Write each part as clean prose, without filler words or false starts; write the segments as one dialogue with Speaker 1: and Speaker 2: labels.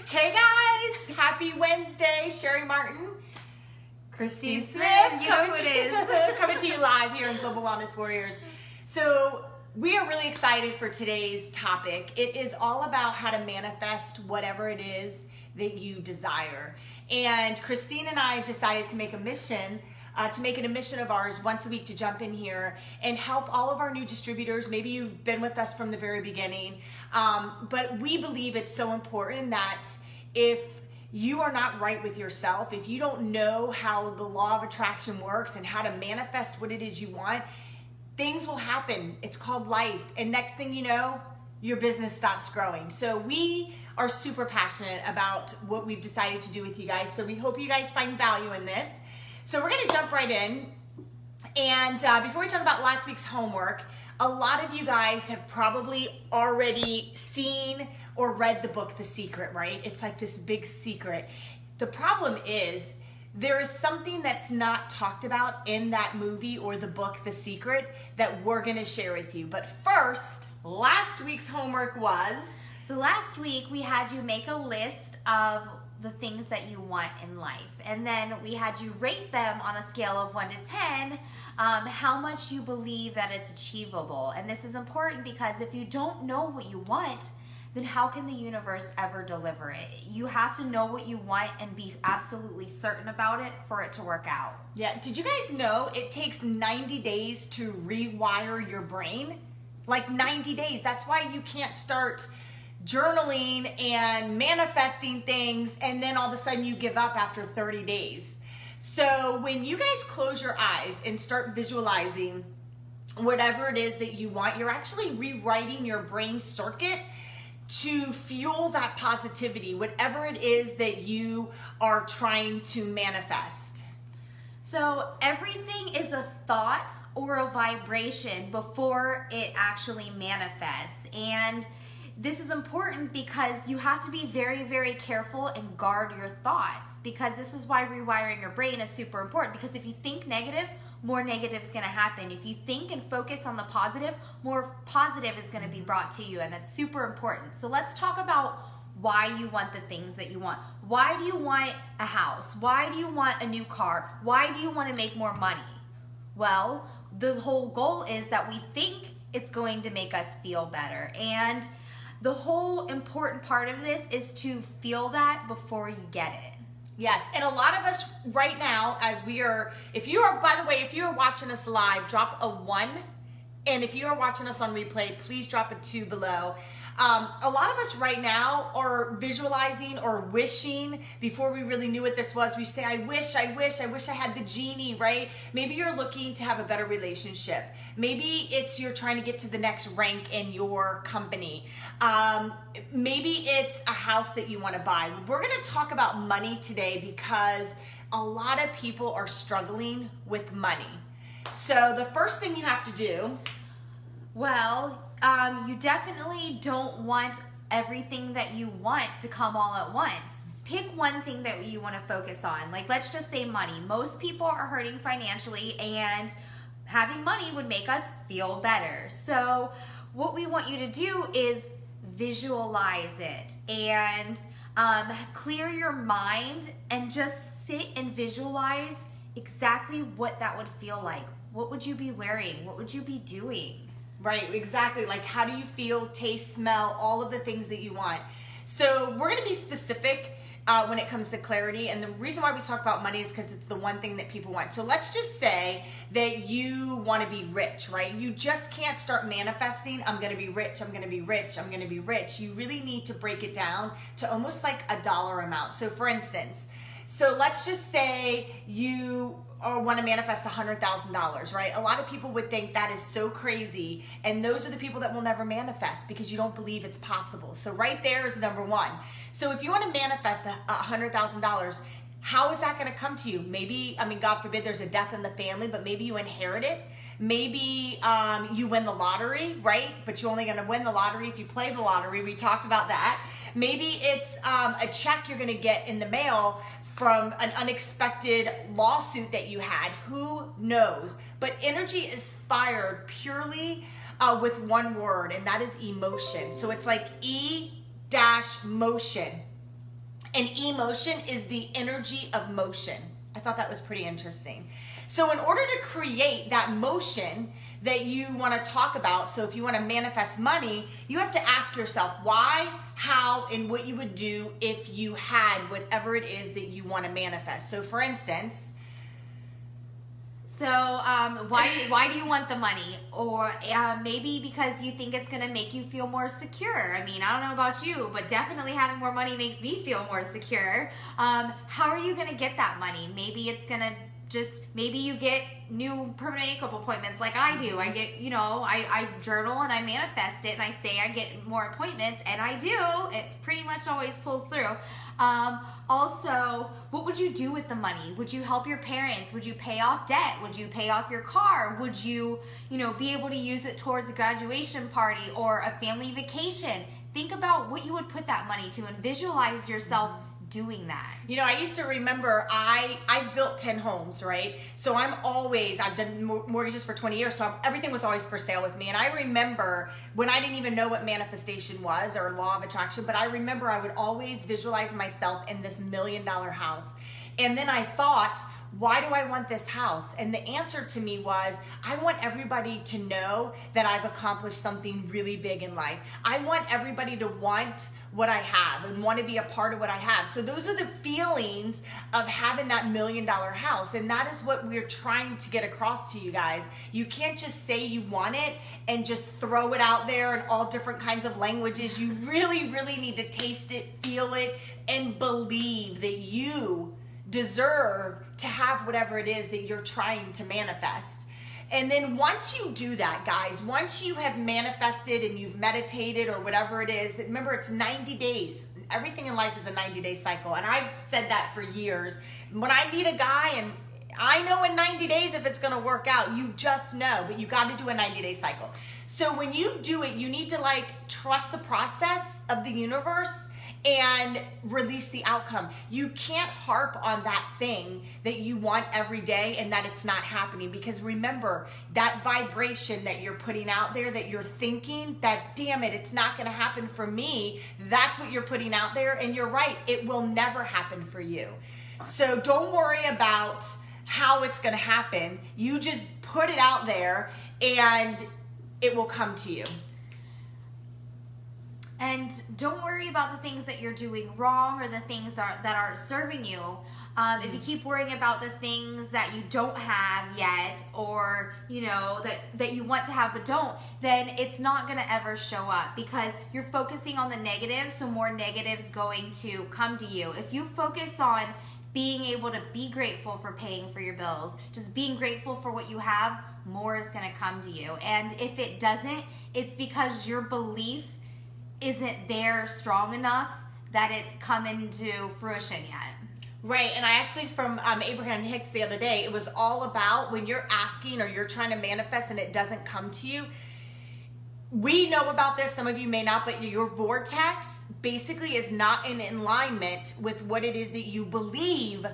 Speaker 1: Hey guys, happy Wednesday. Sherry Martin, Christine Smith,
Speaker 2: you know who it is.
Speaker 1: coming to you live here in Global Wellness Warriors. So we are really excited for today's topic. It is all about how to manifest whatever it is that you desire. And Christine and I decided to make a mission to make it a mission of ours once a week to jump in here and help all of our new distributors. Maybe you've been with us from the very beginning, but we believe it's so important that if you are not right with yourself, if you don't know how the law of attraction works and how to manifest what it is you want, things will happen. It's called life. And next thing you know, your business stops growing. So we are super passionate about what we've decided to do with you guys. So we hope you guys find value in this. So we're gonna jump right in. And before we talk about last week's homework, a lot of you guys have probably already seen or read the book, The Secret, right? It's like this big secret. The problem is there is something that's not talked about in that movie or the book, The Secret, that we're gonna share with you. But first, last week's homework was?
Speaker 2: So last week we had you make a list of the things that you want in life, and then we had you rate them on a scale of 1 to 10 how much you believe that it's achievable. And this is important because if you don't know what you want, then how can the universe ever deliver it? You have to know what you want and be absolutely certain about it for it to work out.
Speaker 1: Yeah, did you guys know it takes 90 days to rewire your brain? Like 90 days. That's why you can't start journaling and manifesting things and then all of a sudden you give up after 30 days. So when you guys close your eyes and start visualizing whatever it is that you want, you're actually rewriting your brain circuit to fuel that positivity, whatever it is that you are trying to manifest.
Speaker 2: So everything is a thought or a vibration before it actually manifests. And this is important because you have to be very, very careful and guard your thoughts, because this is why rewiring your brain is super important. Because if you think negative, more negative is going to happen. If you think and focus on the positive, more positive is going to be brought to you, and that's super important. So let's talk about why you want the things that you want. Why do you want a house? Why do you want a new car? Why do you want to make more money? Well, the whole goal is that we think it's going to make us feel better. And the whole important part of this is to feel that before you get it.
Speaker 1: Yes, and a lot of us right now, as we are, by the way, if you are watching us live, drop a 1. And if you are watching us on replay, please drop a 2 below. A lot of us right now are visualizing or wishing. Before we really knew what this was, we say, I wish I had the genie, right? Maybe you're looking to have a better relationship. Maybe it's you're trying to get to the next rank in your company. Maybe it's a house that you want to buy. We're going to talk about money today because a lot of people are struggling with money. So the first thing you have to do,
Speaker 2: well, you definitely don't want everything that you want to come all at once. Pick one thing that you want to focus on. Like, let's just say money. Most people are hurting financially, and having money would make us feel better. So what we want you to do is visualize it and clear your mind and just sit and visualize exactly what that would feel like. What would you be wearing? What would you be doing?
Speaker 1: Right, exactly. Like, how do you feel, taste, smell, all of the things that you want. So we're going to be specific when it comes to clarity. And the reason why we talk about money is because it's the one thing that people want. So let's just say that you want to be rich, right? You just can't start manifesting, I'm going to be rich, I'm going to be rich, I'm going to be rich. You really need to break it down to almost like a dollar amount. So for instance, let's just say you want to manifest $100,000, right? A lot of people would think that is so crazy, and those are the people that will never manifest because you don't believe it's possible. So right there is number one. So if you want to manifest $100,000, how is that going to come to you? Maybe, God forbid there's a death in the family, but maybe you inherit it. Maybe you win the lottery, right? But you're only going to win the lottery if you play the lottery. We talked about that. Maybe it's a check you're going to get in the mail from an unexpected lawsuit that you had. Who knows? But energy is fired purely with one word, and that is emotion. So it's like E-M-O-T-I-O-N. motion. And emotion is the energy of motion. I thought that was pretty interesting. So in order to create that motion that you want to talk about, so if you want to manifest money, you have to ask yourself why, how, and what you would do if you had whatever it is that you want to manifest. So for instance,
Speaker 2: so why do you want the money? Or maybe because you think it's going to make you feel more secure. I mean, I don't know about you, but definitely having more money makes me feel more secure. How are you going to get that money? Maybe it's going to maybe you get new permanent makeup appointments like I do. I get, I journal and I manifest it and I say I get more appointments, and I do. It pretty much always pulls through. Also, what would you do with the money? Would you help your parents? Would you pay off debt? Would you pay off your car? Would you, be able to use it towards a graduation party or a family vacation? Think about what you would put that money to and visualize yourself doing that.
Speaker 1: I used to remember I've built 10 homes, right? So I've done mortgages for 20 years, so everything was always for sale with me. And I remember when I didn't even know what manifestation was or law of attraction, but I remember I would always visualize myself in this $1 million house. And then I thought, why do I want this house? And the answer to me was, I want everybody to know that I've accomplished something really big in life. I want everybody to want what I have and want to be a part of what I have. So those are the feelings of having that $1 million house. And that is what we're trying to get across to you guys. You can't just say you want it and just throw it out there in all different kinds of languages. You really, really need to taste it, feel it, and believe that you deserve to have whatever it is that you're trying to manifest. And then once you do that, guys, once you have manifested and you've meditated or whatever it is, remember it's 90 days. Everything in life is a 90-day cycle. And I've said that for years. When I meet a guy, and I know in 90 days if it's going to work out, you just know, but you got to do a 90-day cycle. So when you do it, you need to trust the process of the universe and release the outcome. You can't harp on that thing that you want every day and that it's not happening, because remember, that vibration that you're putting out there, that you're thinking that, damn it, it's not gonna happen for me, that's what you're putting out there, and you're right, it will never happen for you. So don't worry about how it's gonna happen. You just put it out there and it will come to you.
Speaker 2: And don't worry about the things that you're doing wrong or the things that aren't serving you. If you keep worrying about the things that you don't have yet, or that you want to have but don't, then it's not going to ever show up, because you're focusing on the negative, so more negative's going to come to you. If you focus on being able to be grateful for paying for your bills, just being grateful for what you have, more is going to come to you. And if it doesn't, it's because your belief isn't there strong enough that it's coming to fruition yet.
Speaker 1: Right, and I actually, from Abraham Hicks the other day, it was all about when you're asking or you're trying to manifest and it doesn't come to you. We know about this, some of you may not, but your vortex basically is not in alignment with what it is that you believe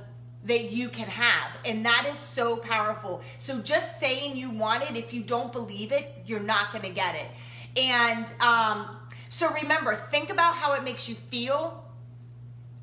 Speaker 1: that you can have. And that is so powerful. So just saying you want it, if you don't believe it, you're not going to get it. And so remember, think about how it makes you feel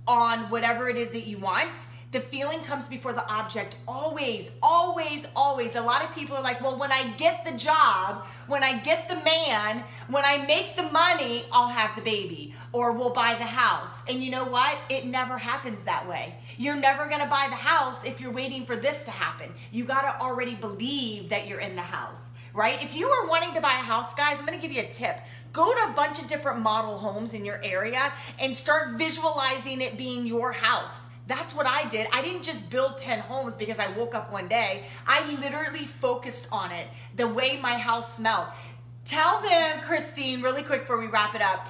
Speaker 1: on whatever it is that you want. The feeling comes before the object, always, always, always. A lot of people are like, well, when I get the job, when I get the man, when I make the money, I'll have the baby, or we'll buy the house. And you know what? It never happens that way. You're never gonna buy the house if you're waiting for this to happen. You gotta already believe that you're in the house. Right? If you are wanting to buy a house, guys, I'm going to give you a tip. Go to a bunch of different model homes in your area and start visualizing it being your house. That's what I did. I didn't just build 10 homes because I woke up one day. I literally focused on it, the way my house smelled. Tell them, Christine, really quick before we wrap it up,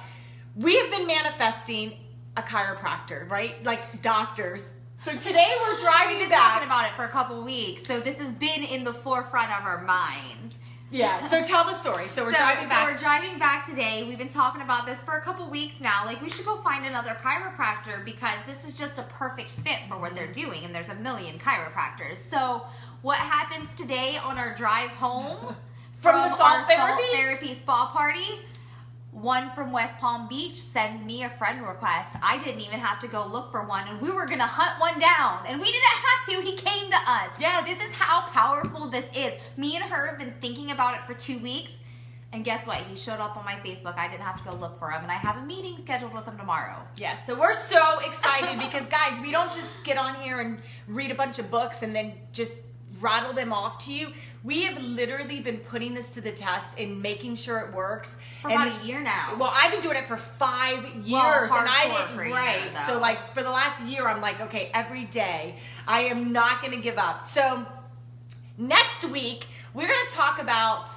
Speaker 1: we have been manifesting a chiropractor, right? Like doctors. So today we're driving
Speaker 2: We've been
Speaker 1: back.
Speaker 2: talking about it for a couple weeks, so this has been in the forefront of our minds.
Speaker 1: Yeah, so tell the story. So we're driving back.
Speaker 2: So we're driving back today. We've been talking about this for a couple weeks now. We should go find another chiropractor, because this is just a perfect fit for what they're doing, and there's a million chiropractors. So what happens today on our drive home
Speaker 1: from the
Speaker 2: our salt therapy spa party? one from West Palm Beach sends me a friend request. I didn't even have to go look for one, and we were gonna hunt one down, and we didn't have to. He came to us.
Speaker 1: Yes.
Speaker 2: This is how powerful this is. Me and her have been thinking about it for 2 weeks, and guess what? He showed up on my Facebook. I didn't have to go look for him, and I have a meeting scheduled with him tomorrow.
Speaker 1: Yes, so we're so excited because, guys, we don't just get on here and read a bunch of books and then just rattle them off to you. We have literally been putting this to the test and making sure it works.
Speaker 2: For about a year now.
Speaker 1: Well, I've been doing it for 5 years,
Speaker 2: Well,
Speaker 1: and I
Speaker 2: hardcore
Speaker 1: didn't.
Speaker 2: for a year,
Speaker 1: Right.
Speaker 2: though.
Speaker 1: So, like, for the last year, I'm like, okay, every day, I am not going to give up. So, next week, we're going to talk about.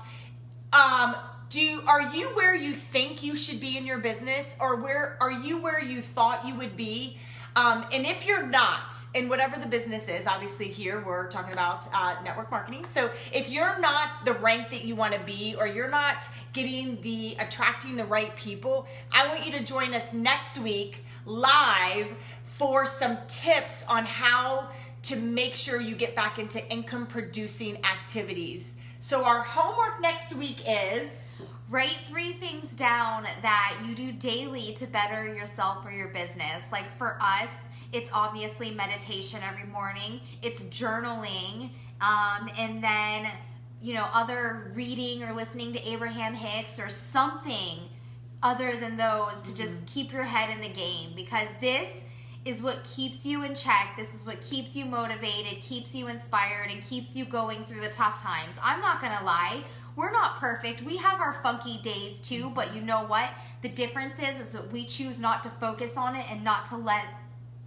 Speaker 1: Are you where you think you should be in your business, or are you where you thought you would be? And if you're not, in whatever the business is, obviously here we're talking about network marketing. So if you're not the rank that you want to be, or you're not attracting the right people, I want you to join us next week live for some tips on how to make sure you get back into income producing activities. So our homework next week is...
Speaker 2: Write 3 things down that you do daily to better yourself or your business. Like for us, it's obviously meditation every morning. It's journaling, and then, other reading or listening to Abraham Hicks or something other than those to just keep your head in the game, because this is what keeps you in check. This is what keeps you motivated, keeps you inspired, and keeps you going through the tough times. I'm not gonna lie. We're not perfect. We have our funky days too, but you know what? The difference is that we choose not to focus on it and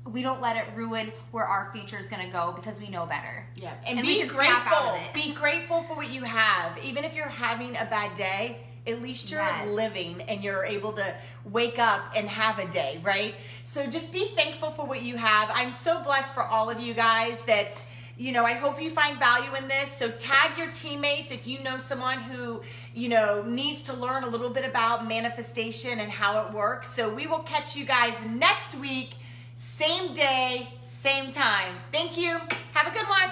Speaker 2: we don't let it ruin where our future is going to go, because we know better.
Speaker 1: Yeah, and
Speaker 2: we
Speaker 1: be
Speaker 2: can snap out
Speaker 1: grateful.
Speaker 2: of it.
Speaker 1: Be grateful for what you have. Even if you're having a bad day, at least you're
Speaker 2: Yes.
Speaker 1: living and you're able to wake up and have a day, right? So just be thankful for what you have. I'm so blessed for all of you guys that... I hope you find value in this. So tag your teammates if you know someone who, needs to learn a little bit about manifestation and how it works. So we will catch you guys next week, same day, same time. Thank you. Have a good one.